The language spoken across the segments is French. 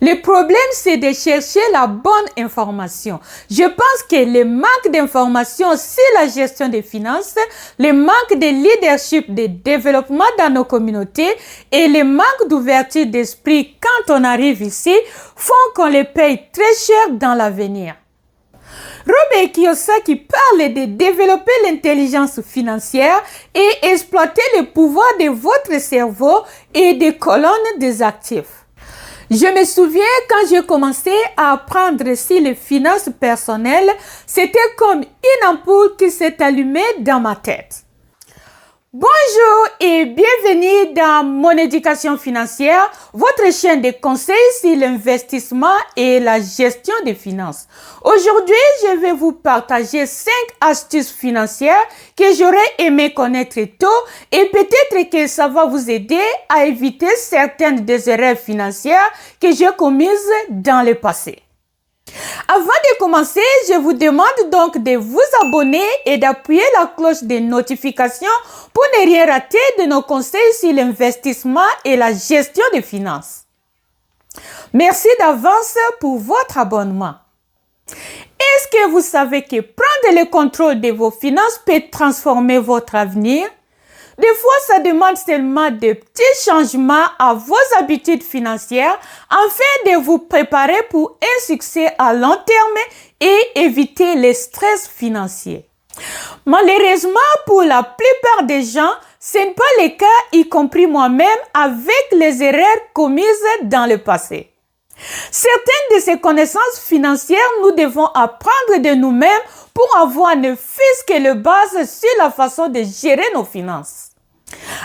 Le problème, c'est de chercher la bonne information. Je pense que le manque d'information sur la gestion des finances, le manque de leadership, de développement dans nos communautés et le manque d'ouverture d'esprit quand on arrive ici font qu'on les paye très cher dans l'avenir. Robert Kiyosaki parle de développer l'intelligence financière et exploiter le pouvoir de votre cerveau et des colonnes des actifs. Je me souviens quand j'ai commencé à apprendre sur les finances personnelles, c'était comme une ampoule qui s'est allumée dans ma tête. Bonjour et bienvenue dans Mon éducation financière, votre chaîne de conseils sur l'investissement et la gestion des finances. Aujourd'hui, je vais vous partager 5 astuces financières que j'aurais aimé connaître tôt et peut-être que ça va vous aider à éviter certaines des erreurs financières que j'ai commises dans le passé. Avant de commencer, je vous demande donc de vous abonner et d'appuyer la cloche de notification pour ne rien rater de nos conseils sur l'investissement et la gestion des finances. Merci d'avance pour votre abonnement. Est-ce que vous savez que prendre le contrôle de vos finances peut transformer votre avenir? Des fois, ça demande seulement de petits changements à vos habitudes financières afin de vous préparer pour un succès à long terme et éviter le stress financier. Malheureusement, pour la plupart des gens, ce n'est pas le cas, y compris moi-même, avec les erreurs commises dans le passé. Certaines de ces connaissances financières, nous devons apprendre de nous-mêmes pour avoir ne fût-ce que le base sur la façon de gérer nos finances.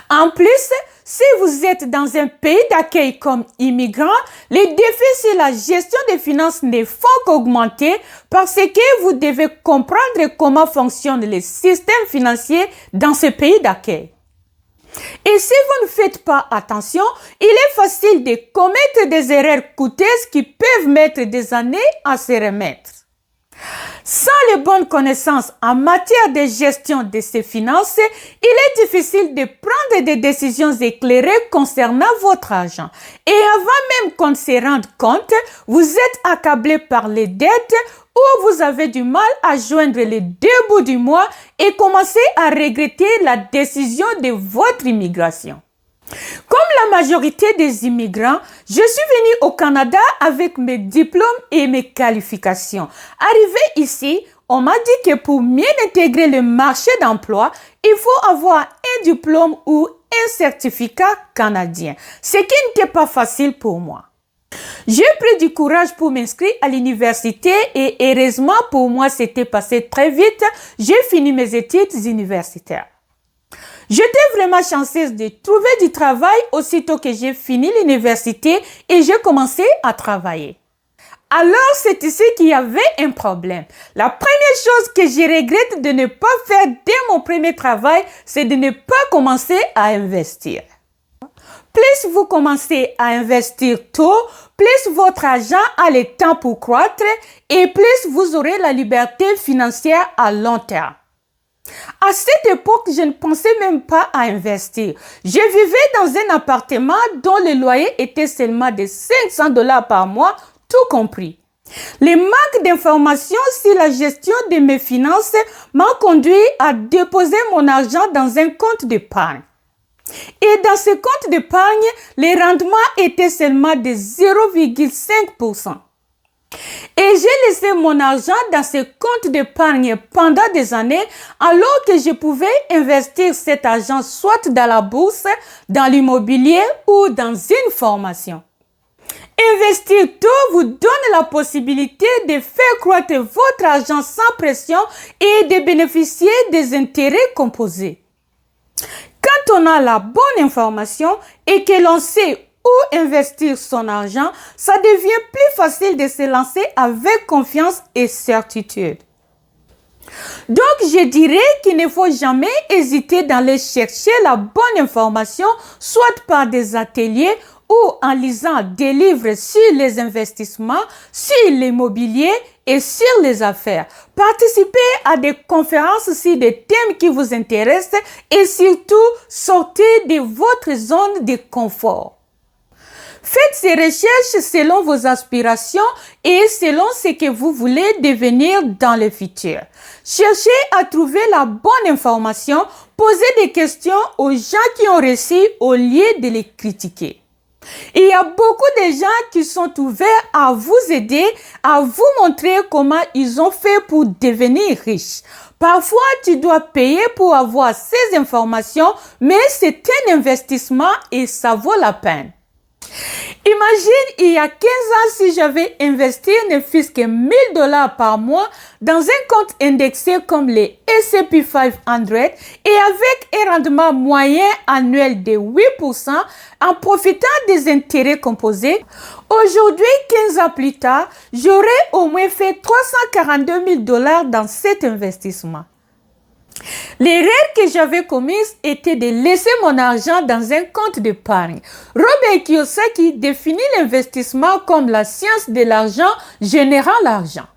En plus, si vous êtes dans un pays d'accueil comme immigrant, les défis sur la gestion des finances ne font qu'augmenter parce que vous devez comprendre comment fonctionne le système financier dans ce pays d'accueil. Et si vous ne faites pas attention, il est facile de commettre des erreurs coûteuses qui peuvent mettre des années à se remettre. Sans les bonnes connaissances en matière de gestion de ces finances, il est difficile de prendre des décisions éclairées concernant votre argent. Et avant même qu'on se rende compte, vous êtes accablé par les dettes ou vous avez du mal à joindre les deux bouts du mois et commencez à regretter la décision de votre immigration. Comme la majorité des immigrants, je suis venue au Canada avec mes diplômes et mes qualifications. Arrivé ici, on m'a dit que pour mieux intégrer le marché d'emploi, il faut avoir un diplôme ou un certificat canadien, ce qui n'était pas facile pour moi. J'ai pris du courage pour m'inscrire à l'université et heureusement pour moi, c'était passé très vite. J'ai fini mes études universitaires. J'étais vraiment chanceuse de trouver du travail aussitôt que j'ai fini l'université et j'ai commencé à travailler. Alors, c'est ici qu'il y avait un problème. La première chose que je regrette de ne pas faire dès mon premier travail, c'est de ne pas commencer à investir. Plus vous commencez à investir tôt, plus votre argent a le temps pour croître et plus vous aurez la liberté financière à long terme. À cette époque, je ne pensais même pas à investir. Je vivais dans un appartement dont le loyer était seulement de $500 par mois, tout compris. Le manque d'informations sur la gestion de mes finances m'a conduit à déposer mon argent dans un compte d'épargne. Et dans ce compte d'épargne, les rendements étaient seulement de 0,5%. Et j'ai laissé mon argent dans ce compte d'épargne pendant des années alors que je pouvais investir cet argent soit dans la bourse, dans l'immobilier ou dans une formation. Investir tôt vous donne la possibilité de faire croître votre argent sans pression et de bénéficier des intérêts composés. Quand on a la bonne information et que l'on sait où investir son argent, ça devient plus facile de se lancer avec confiance et certitude. Donc, je dirais qu'il ne faut jamais hésiter d'aller chercher la bonne information, soit par des ateliers ou en lisant des livres sur les investissements, sur l'immobilier et sur les affaires. Participez à des conférences sur des thèmes qui vous intéressent et surtout, sortez de votre zone de confort. Faites ces recherches selon vos aspirations et selon ce que vous voulez devenir dans le futur. Cherchez à trouver la bonne information, posez des questions aux gens qui ont réussi au lieu de les critiquer. Il y a beaucoup de gens qui sont ouverts à vous aider, à vous montrer comment ils ont fait pour devenir riches. Parfois, tu dois payer pour avoir ces informations, mais c'est un investissement et ça vaut la peine. Imagine, il y a 15 ans, si j'avais investi ne fût-ce que $1000 par mois dans un compte indexé comme les S&P 500 et avec un rendement moyen annuel de 8% en profitant des intérêts composés. Aujourd'hui, 15 ans plus tard, j'aurais au moins fait $342 000 dans cet investissement. L'erreur que j'avais commise était de laisser mon argent dans un compte d'épargne. Robert Kiyosaki définit l'investissement comme la science de l'argent générant l'argent.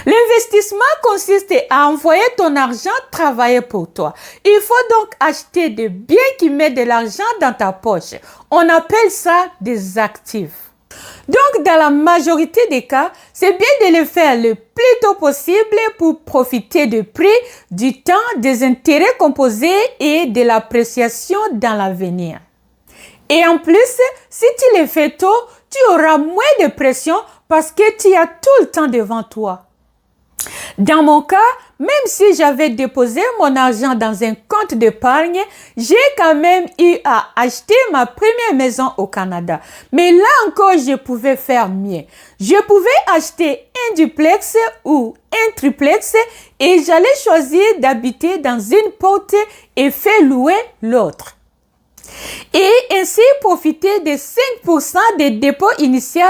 L'investissement consiste à envoyer ton argent travailler pour toi. Il faut donc acheter des biens qui mettent de l'argent dans ta poche. On appelle ça des actifs. Donc, dans la majorité des cas, c'est bien de le faire le plus tôt possible pour profiter du prix, du temps, des intérêts composés et de l'appréciation dans l'avenir. Et en plus, si tu le fais tôt, tu auras moins de pression parce que tu as tout le temps devant toi. Dans mon cas, même si j'avais déposé mon argent dans un compte d'épargne, j'ai quand même eu à acheter ma première maison au Canada. Mais là encore, je pouvais faire mieux. Je pouvais acheter un duplex ou un triplex et j'allais choisir d'habiter dans une porte et faire louer l'autre. Et ainsi profiter des 5% des dépôts initiaux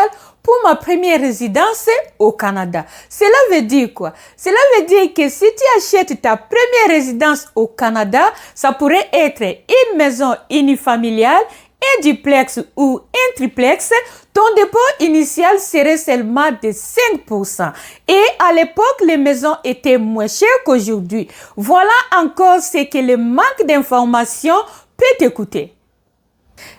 pour ma première résidence au Canada. Cela veut dire quoi? Cela veut dire que si tu achètes ta première résidence au Canada, ça pourrait être une maison unifamiliale, un duplex ou un triplex, ton dépôt initial serait seulement de 5%. Et à l'époque, les maisons étaient moins chères qu'aujourd'hui. Voilà encore ce que le manque d'informations peut te coûter.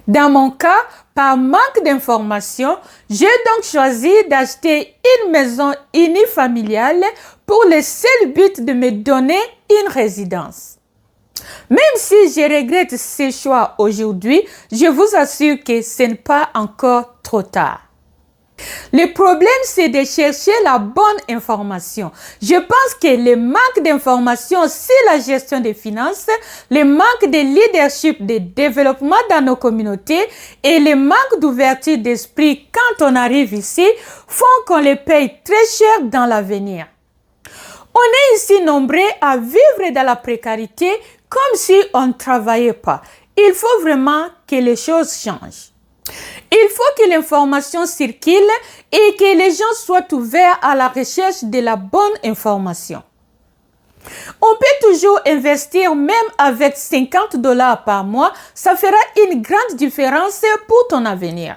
Dans mon cas, par manque d'informations, j'ai donc choisi d'acheter une maison unifamiliale pour le seul but de me donner une résidence. Même si je regrette ces choix aujourd'hui, je vous assure que ce n'est pas encore trop tard. Le problème, c'est de chercher la bonne information. Je pense que le manque d'information sur la gestion des finances, le manque de leadership, de développement dans nos communautés et le manque d'ouverture d'esprit quand on arrive ici font qu'on les paye très cher dans l'avenir. On est ici nombreux à vivre dans la précarité comme si on ne travaillait pas. Il faut vraiment que les choses changent. Il faut que l'information circule et que les gens soient ouverts à la recherche de la bonne information. On peut toujours investir même avec $50 par mois, ça fera une grande différence pour ton avenir.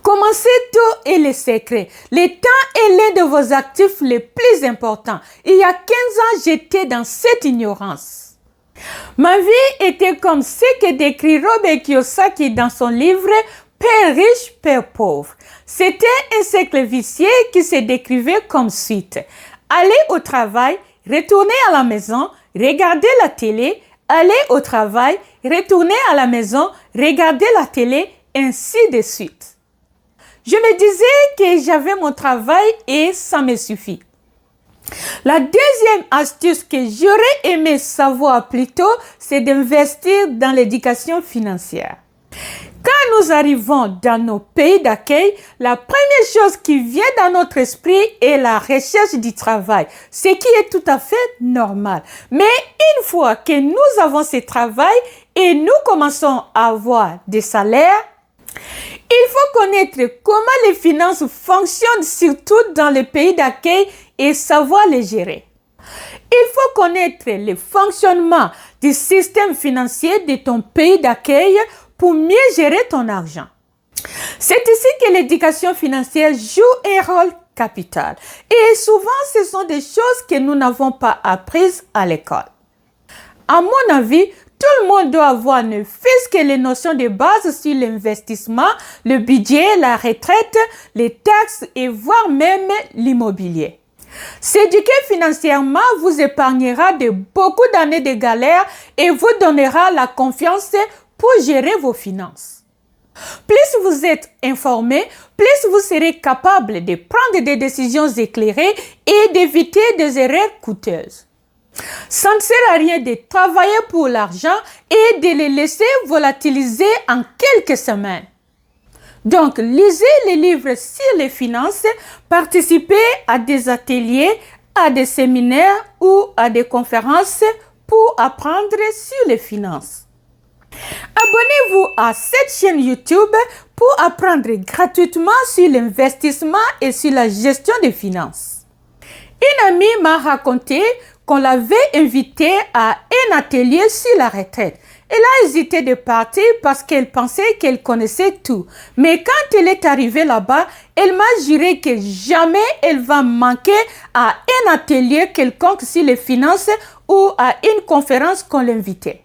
Commencez tôt est le secret. Le temps est l'un de vos actifs les plus importants. Il y a 15 ans, j'étais dans cette ignorance. Ma vie était comme ce que décrit Robert Kiyosaki dans son livre « Père riche, Père pauvre ». C'était un cercle vicieux qui se décrivait comme suite. Aller au travail, retourner à la maison, regarder la télé, aller au travail, retourner à la maison, regarder la télé, ainsi de suite. Je me disais que j'avais mon travail et ça me suffit. La deuxième astuce que j'aurais aimé savoir plus tôt, c'est d'investir dans l'éducation financière. Quand nous arrivons dans nos pays d'accueil, la première chose qui vient dans notre esprit est la recherche du travail, ce qui est tout à fait normal. Mais une fois que nous avons ce travail et nous commençons à avoir des salaires, il faut connaître comment les finances fonctionnent, surtout dans les pays d'accueil, et savoir les gérer. Il faut connaître le fonctionnement du système financier de ton pays d'accueil pour mieux gérer ton argent. C'est ici que l'éducation financière joue un rôle capital. Et souvent, ce sont des choses que nous n'avons pas apprises à l'école. À mon avis, tout le monde doit avoir ne fût-ce que les notions de base sur l'investissement, le budget, la retraite, les taxes et voire même l'immobilier. S'éduquer financièrement vous épargnera de beaucoup d'années de galères et vous donnera la confiance pour gérer vos finances. Plus vous êtes informé, plus vous serez capable de prendre des décisions éclairées et d'éviter des erreurs coûteuses. Ça ne sert à rien de travailler pour l'argent et de le laisser volatiliser en quelques semaines. Donc, lisez les livres sur les finances, participez à des ateliers, à des séminaires ou à des conférences pour apprendre sur les finances. Abonnez-vous à cette chaîne YouTube pour apprendre gratuitement sur l'investissement et sur la gestion des finances. Une amie m'a raconté qu'on l'avait invitée à un atelier sur la retraite. Elle a hésité de partir parce qu'elle pensait qu'elle connaissait tout. Mais quand elle est arrivée là-bas, elle m'a juré que jamais elle va manquer à un atelier quelconque sur les finances ou à une conférence qu'on l'invitait.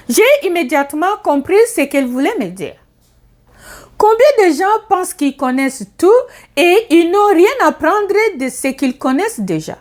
J'ai immédiatement compris ce qu'elle voulait me dire. Combien de gens pensent qu'ils connaissent tout et ils n'ont rien à apprendre de ce qu'ils connaissent déjà?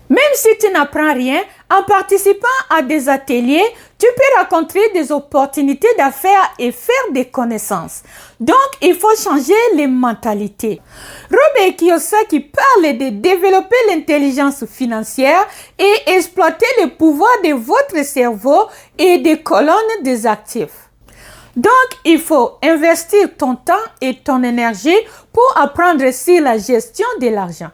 Même si tu n'apprends rien, en participant à des ateliers, tu peux rencontrer des opportunités d'affaires et faire des connaissances. Donc, il faut changer les mentalités. Robert Kiyosaki parle de développer l'intelligence financière et exploiter le pouvoir de votre cerveau et des colonnes des actifs. Donc, il faut investir ton temps et ton énergie pour apprendre sur la gestion de l'argent.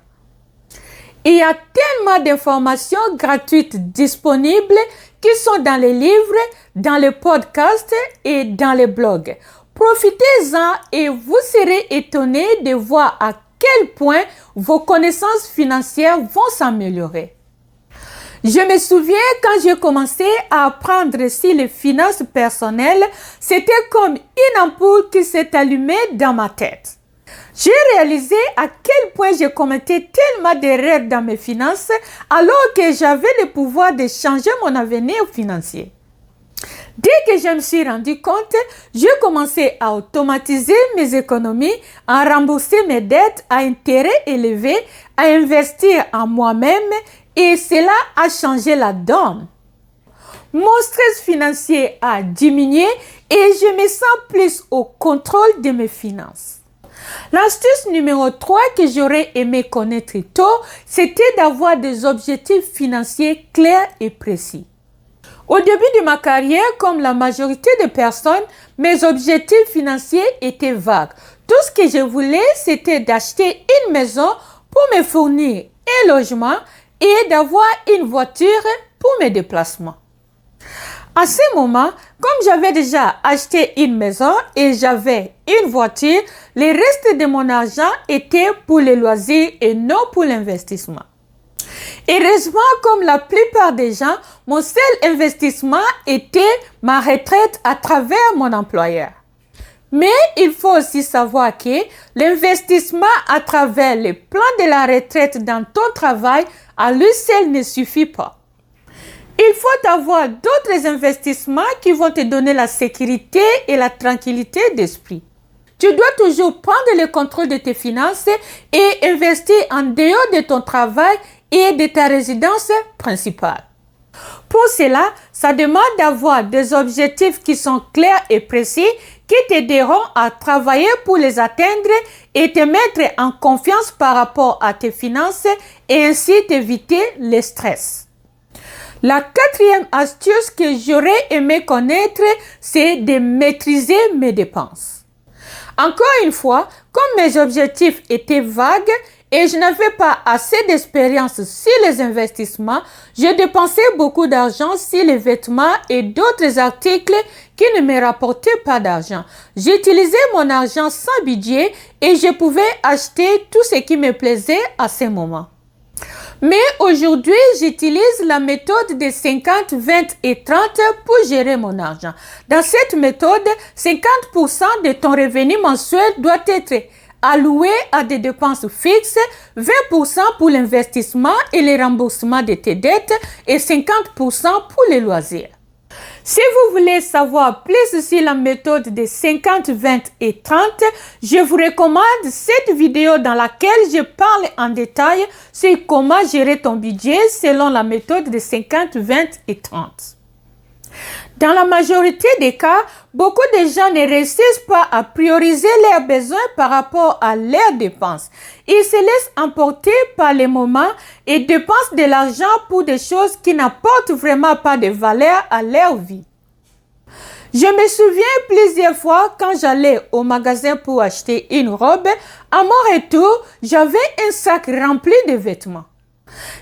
Il y a tellement d'informations gratuites disponibles qui sont dans les livres, dans les podcasts et dans les blogs. Profitez-en et vous serez étonnés de voir à quel point vos connaissances financières vont s'améliorer. Je me souviens quand j'ai commencé à apprendre sur les finances personnelles, c'était comme une ampoule qui s'est allumée dans ma tête. J'ai réalisé à quel point j'ai commetté tellement d'erreurs dans mes finances alors que j'avais le pouvoir de changer mon avenir financier. Dès que je me suis rendu compte, j'ai commencé à automatiser mes économies, à rembourser mes dettes à intérêts élevés, à investir en moi-même et cela a changé la donne. Mon stress financier a diminué et je me sens plus au contrôle de mes finances. L'astuce numéro 3 que j'aurais aimé connaître tôt, c'était d'avoir des objectifs financiers clairs et précis. Au début de ma carrière, comme la majorité des personnes, mes objectifs financiers étaient vagues. Tout ce que je voulais, c'était d'acheter une maison pour me fournir un logement et d'avoir une voiture pour mes déplacements. À ce moment, comme j'avais déjà acheté une maison et j'avais une voiture, le reste de mon argent était pour les loisirs et non pour l'investissement. Heureusement, comme la plupart des gens, mon seul investissement était ma retraite à travers mon employeur. Mais il faut aussi savoir que l'investissement à travers le plan de la retraite dans ton travail, à lui seul ne suffit pas. Il faut avoir d'autres investissements qui vont te donner la sécurité et la tranquillité d'esprit. Tu dois toujours prendre le contrôle de tes finances et investir en dehors de ton travail et de ta résidence principale. Pour cela, ça demande d'avoir des objectifs qui sont clairs et précis qui t'aideront à travailler pour les atteindre et te mettre en confiance par rapport à tes finances et ainsi t'éviter le stress. La quatrième astuce que j'aurais aimé connaître, c'est de maîtriser mes dépenses. Encore une fois, comme mes objectifs étaient vagues et je n'avais pas assez d'expérience sur les investissements, je dépensais beaucoup d'argent sur les vêtements et d'autres articles qui ne me rapportaient pas d'argent. J'utilisais mon argent sans budget et je pouvais acheter tout ce qui me plaisait à ce moment. Mais aujourd'hui, j'utilise la méthode des 50, 20 et 30 pour gérer mon argent. Dans cette méthode, 50% de ton revenu mensuel doit être alloué à des dépenses fixes, 20% pour l'investissement et le remboursement de tes dettes et 50% pour les loisirs. Si vous voulez savoir plus sur la méthode des 50, 20 et 30, je vous recommande cette vidéo dans laquelle je parle en détail sur comment gérer ton budget selon la méthode des 50, 20 et 30. Dans la majorité des cas, beaucoup de gens ne réussissent pas à prioriser leurs besoins par rapport à leurs dépenses. Ils se laissent emporter par les moments et dépensent de l'argent pour des choses qui n'apportent vraiment pas de valeur à leur vie. Je me souviens plusieurs fois quand j'allais au magasin pour acheter une robe, à mon retour, j'avais un sac rempli de vêtements.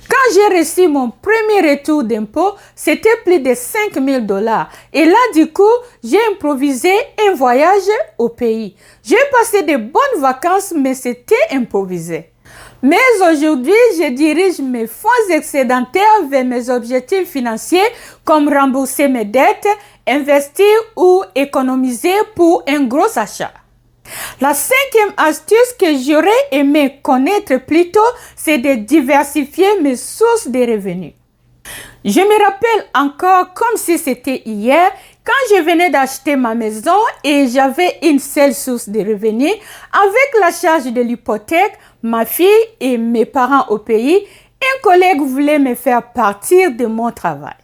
Quand j'ai reçu mon premier retour d'impôt, c'était plus de 5 000 $. Et là, du coup, j'ai improvisé un voyage au pays. J'ai passé de bonnes vacances, mais c'était improvisé. Mais aujourd'hui, je dirige mes fonds excédentaires vers mes objectifs financiers comme rembourser mes dettes, investir ou économiser pour un gros achat. La cinquième astuce que j'aurais aimé connaître plus tôt, c'est de diversifier mes sources de revenus. Je me rappelle encore comme si c'était hier, quand je venais d'acheter ma maison et j'avais une seule source de revenus, avec la charge de l'hypothèque, ma fille et mes parents au pays, un collègue voulait me faire partir de mon travail.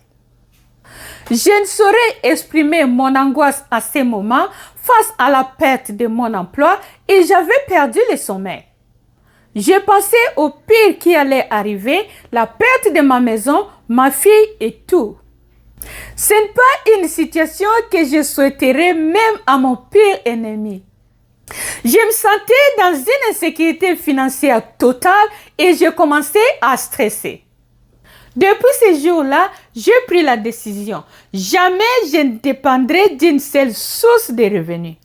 Je ne saurais exprimer mon angoisse à ce moment face à la perte de mon emploi et j'avais perdu le sommeil. Je pensais au pire qui allait arriver, la perte de ma maison, ma fille et tout. Ce n'est pas une situation que je souhaiterais même à mon pire ennemi. Je me sentais dans une insécurité financière totale et je commençais à stresser. Depuis ce jour-là, j'ai pris la décision. Jamais je ne dépendrai d'une seule source de revenus.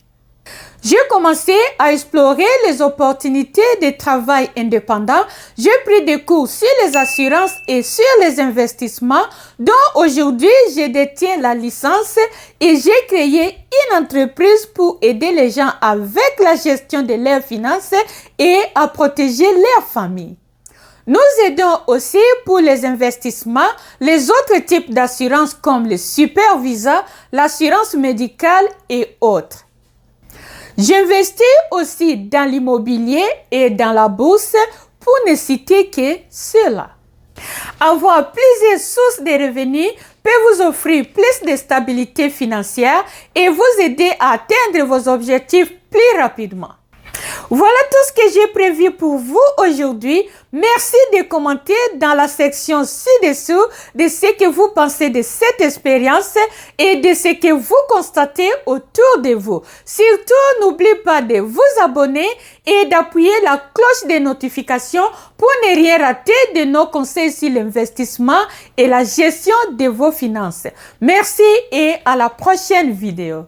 J'ai commencé à explorer les opportunités de travail indépendant. J'ai pris des cours sur les assurances et sur les investissements dont aujourd'hui je détiens la licence et j'ai créé une entreprise pour aider les gens avec la gestion de leurs finances et à protéger leur famille. Nous aidons aussi pour les investissements les autres types d'assurances comme le Super Visa, l'assurance médicale et autres. J'investis aussi dans l'immobilier et dans la bourse pour ne citer que cela. Avoir plusieurs sources de revenus peut vous offrir plus de stabilité financière et vous aider à atteindre vos objectifs plus rapidement. Voilà tout ce que j'ai prévu pour vous aujourd'hui. Merci de commenter dans la section ci-dessous de ce que vous pensez de cette expérience et de ce que vous constatez autour de vous. Surtout, n'oubliez pas de vous abonner et d'appuyer la cloche de notification pour ne rien rater de nos conseils sur l'investissement et la gestion de vos finances. Merci et à la prochaine vidéo.